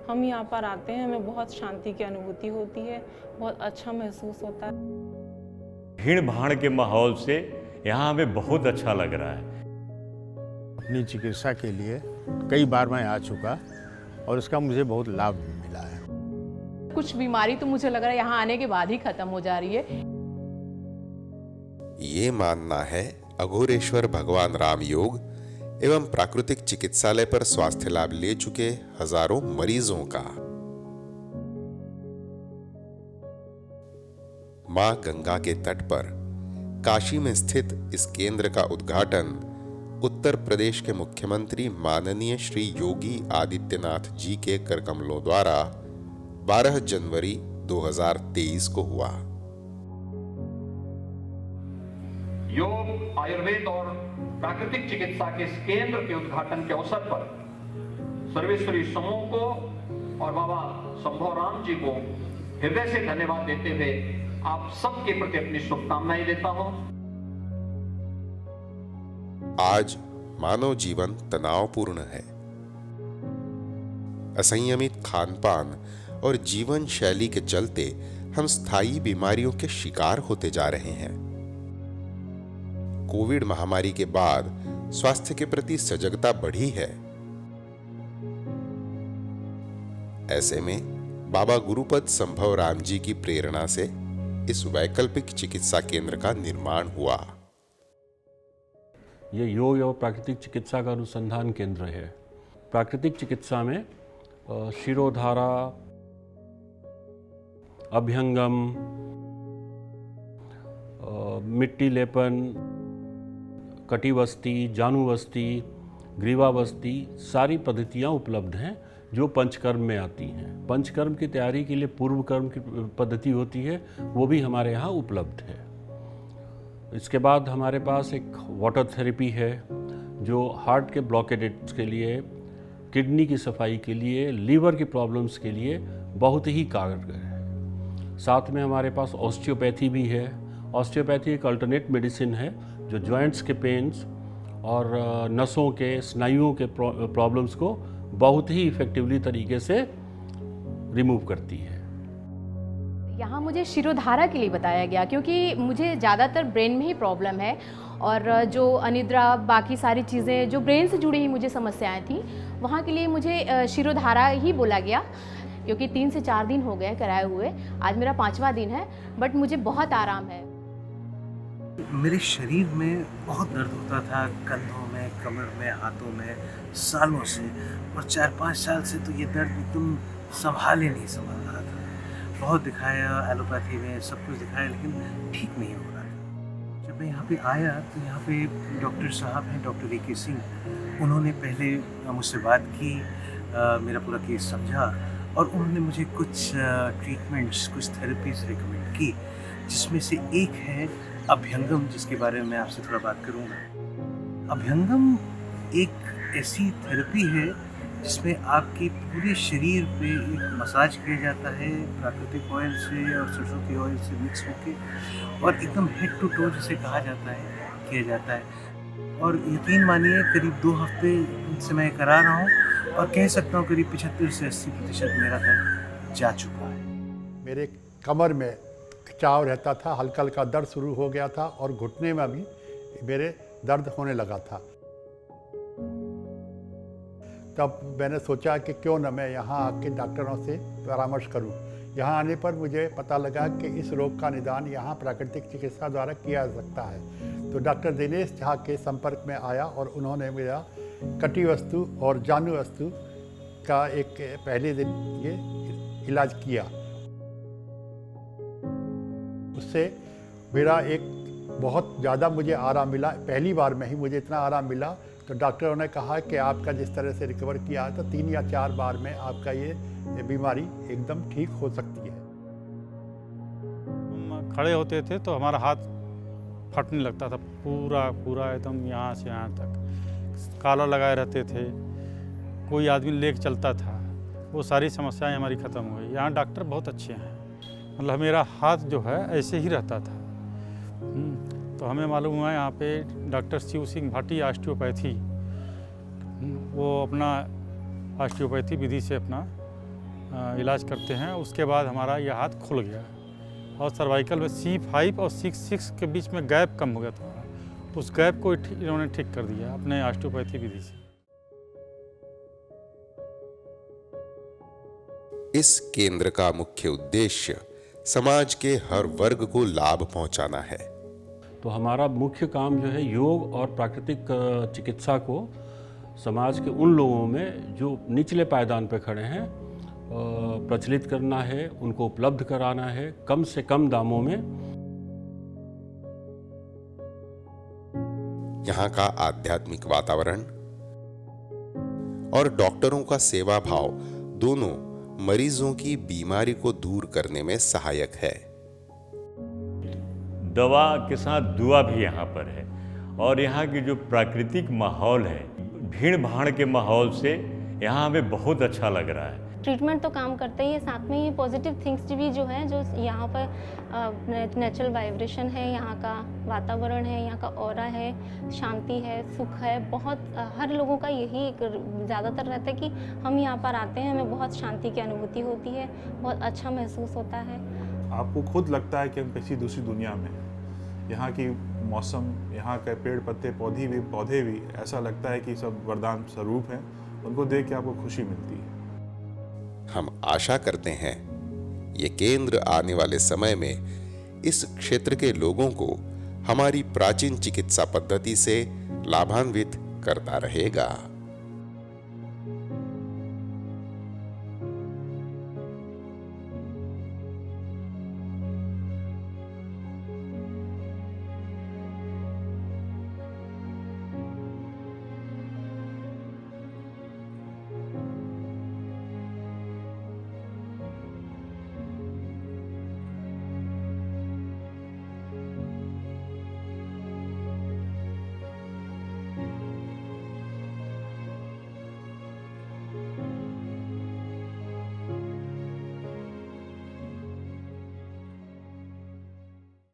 हम यहाँ पर आते हैं, हमें बहुत शांति की अनुभूति होती है, बहुत अच्छा महसूस होता है। भीड़ भाड़ के माहौल से यहाँ हमें बहुत अच्छा लग रहा है। अपनी चिकित्सा के लिए कई बार मैं आ चुका और इसका मुझे बहुत लाभ भी मिला है। कुछ बीमारी तो मुझे लग रहा है यहाँ आने के बाद ही खत्म हो जा रही है। ये मानना है अघोरेश्वर भगवान राम योग एवं प्राकृतिक चिकित्सालय पर स्वास्थ्य लाभ ले चुके हजारों मरीजों का। मां गंगा के तट पर काशी में स्थित इस केंद्र का उद्घाटन उत्तर प्रदेश के मुख्यमंत्री माननीय श्री योगी आदित्यनाथ जी के करकमलों द्वारा 12 जनवरी 2023 को हुआ। योग, आयुर्वेद और प्राकृतिक चिकित्सा के इस केंद्र के उद्घाटन के अवसर पर सर्वेश्वरी समूह को और बाबा संभव राम जी को हृदय से धन्यवाद देते हुए आप सबके प्रति अपनी शुभकामनाएं देता हूं। आज मानव जीवन तनावपूर्ण है। असंयमित खानपान और जीवन शैली के चलते हम स्थायी बीमारियों के शिकार होते जा रहे हैं। कोविड महामारी के बाद स्वास्थ्य के प्रति सजगता बढ़ी है। ऐसे में बाबा गुरुपद संभव राम जी की प्रेरणा से इस वैकल्पिक चिकित्सा केंद्र का निर्माण हुआ। ये योग एवं प्राकृतिक चिकित्सा का अनुसंधान केंद्र है। प्राकृतिक चिकित्सा में शिरोधारा, अभ्यंगम, मिट्टी लेपन, कटिवस्ती, जानुवस्ती, ग्रीवावस्ती सारी पद्धतियाँ उपलब्ध हैं जो पंचकर्म में आती हैं। पंचकर्म की तैयारी के लिए पूर्व कर्म की पद्धति होती है, वो भी हमारे यहाँ उपलब्ध है। इसके बाद हमारे पास एक वाटर थेरेपी है जो हार्ट के ब्लॉकेजेस के लिए, किडनी की सफाई के लिए, लीवर की प्रॉब्लम्स के लिए बहुत ही कारगर है। साथ में हमारे पास ऑस्टियोपैथी भी है। ऑस्टियोपैथी एक अल्टरनेट मेडिसिन है जो जॉइंट्स के पेन्स और नसों के, स्नायुओं के प्रॉब्लम्स को बहुत ही इफेक्टिवली तरीके से रिमूव करती है। यहाँ मुझे शिरोधारा के लिए बताया गया क्योंकि मुझे ज़्यादातर ब्रेन में ही प्रॉब्लम है और जो अनिद्रा, बाकी सारी चीज़ें जो ब्रेन से जुड़ी ही मुझे समस्याएं थी, वहाँ के लिए मुझे शिरोधारा ही बोला गया क्योंकि 3 से 4 दिन हो गए कराए हुए। आज मेरा 5वां दिन है, बट मुझे बहुत आराम है। मेरे शरीर में बहुत दर्द होता था, कंधों में, कमर में, हाथों में, सालों से, और 4-5 साल से तो ये दर्द एकदम संभाल रहा था। बहुत दिखाया, एलोपैथी में सब कुछ दिखाया, लेकिन ठीक नहीं हो रहा था। जब मैं यहाँ पे आया तो यहाँ पे डॉक्टर साहब हैं, डॉक्टर ए.के. सिंह, उन्होंने पहले मुझसे बात की, मेरा पूरा केस समझा और उन्होंने मुझे कुछ ट्रीटमेंट्स, कुछ थेरेपीज रिकमेंड की, जिसमें से एक है अभ्यंगम, जिसके बारे में मैं आपसे थोड़ा बात करूँगा। अभ्यंगम एक ऐसी थेरेपी है जिसमें आपके पूरे शरीर पे एक मसाज किया जाता है प्राकृतिक ऑयल से और सरसों के ऑयल से मिक्स होके, और एकदम हेड टू टो जिसे कहा जाता है, किया जाता है। और यकीन मानिए करीब 2 हफ्ते से मैं करा रहा हूँ और कह सकता हूँ करीब 75 से 80% मेरा दर्द जा चुका है। मेरे कमर में खिंचाव रहता था, हल्का हल्का दर्द शुरू हो गया था और घुटने में भी मेरे दर्द होने लगा था। तब मैंने सोचा कि क्यों न मैं यहाँ आके डॉक्टरों से परामर्श करूँ। यहाँ आने पर मुझे पता लगा कि इस रोग का निदान यहाँ प्राकृतिक चिकित्सा द्वारा किया जा सकता है। तो डॉक्टर दिनेश झा के संपर्क में आया और उन्होंने मेरा कटिवस्तु और जानुवस्तु का एक पहले दिन ये इलाज किया। उससे मेरा एक बहुत ज़्यादा मुझे आराम मिला। पहली बार में ही मुझे इतना आराम मिला तो डॉक्टरों ने कहा कि आपका जिस तरह से रिकवर किया है तो 3 या 4 बार में आपका ये बीमारी एकदम ठीक हो सकती है। हम खड़े होते थे तो हमारा हाथ फटने लगता था, पूरा एकदम यहाँ से यहाँ तक काला लगाए रहते थे, कोई आदमी लेके चलता था, वो सारी समस्याएं हमारी ख़त्म हो गई। यहाँ डॉक्टर बहुत अच्छे हैं, मतलब मेरा हाथ जो है ऐसे ही रहता था। तो हमें मालूम हुआ यहाँ पे डॉक्टर शिव सिंह भाटी ऑस्टियोपैथी, वो अपना ऑस्टियोपैथी विधि से अपना इलाज करते हैं, उसके बाद हमारा यह हाथ खुल गया और सर्वाइकल में C5 और C6 के बीच में गैप कम हो गया था। उस गैप को इन्होंने ठीक कर दिया अपने ऑस्टियोपैथी विधि से। इस केंद्र का मुख्य उद्देश्य समाज के हर वर्ग को लाभ पहुंचाना है। तो हमारा मुख्य काम जो है योग और प्राकृतिक चिकित्सा को समाज के उन लोगों में जो निचले पायदान पर खड़े हैं प्रचलित करना है, उनको उपलब्ध कराना है कम से कम दामों में। यहाँ का आध्यात्मिक वातावरण और डॉक्टरों का सेवा भाव दोनों मरीजों की बीमारी को दूर करने में सहायक है। दवा के साथ दुआ भी यहाँ पर है और यहाँ की जो प्राकृतिक माहौल है, भीड़ भाड़ के माहौल से यहाँ हमें बहुत अच्छा लग रहा है। ट्रीटमेंट तो काम करते ही है, साथ में ये पॉजिटिव थिंग्स भी जो है, जो यहाँ पर नेचुरल वाइब्रेशन है, यहाँ का वातावरण है, यहाँ का ऑरा है, शांति है, सुख है, बहुत हर लोगों का यही ज़्यादातर रहता है कि हम यहाँ पर आते हैं, हमें बहुत शांति की अनुभूति होती है, बहुत अच्छा महसूस होता है। आपको खुद लगता है कि हम किसी दूसरी दुनिया में, यहाँ की मौसम, यहाँ के पेड़ पत्ते पौधे भी ऐसा लगता है कि सब वरदान स्वरूप हैं। उनको देख के आपको खुशी मिलती है। हम आशा करते हैं ये केंद्र आने वाले समय में इस क्षेत्र के लोगों को हमारी प्राचीन चिकित्सा पद्धति से लाभान्वित करता रहेगा।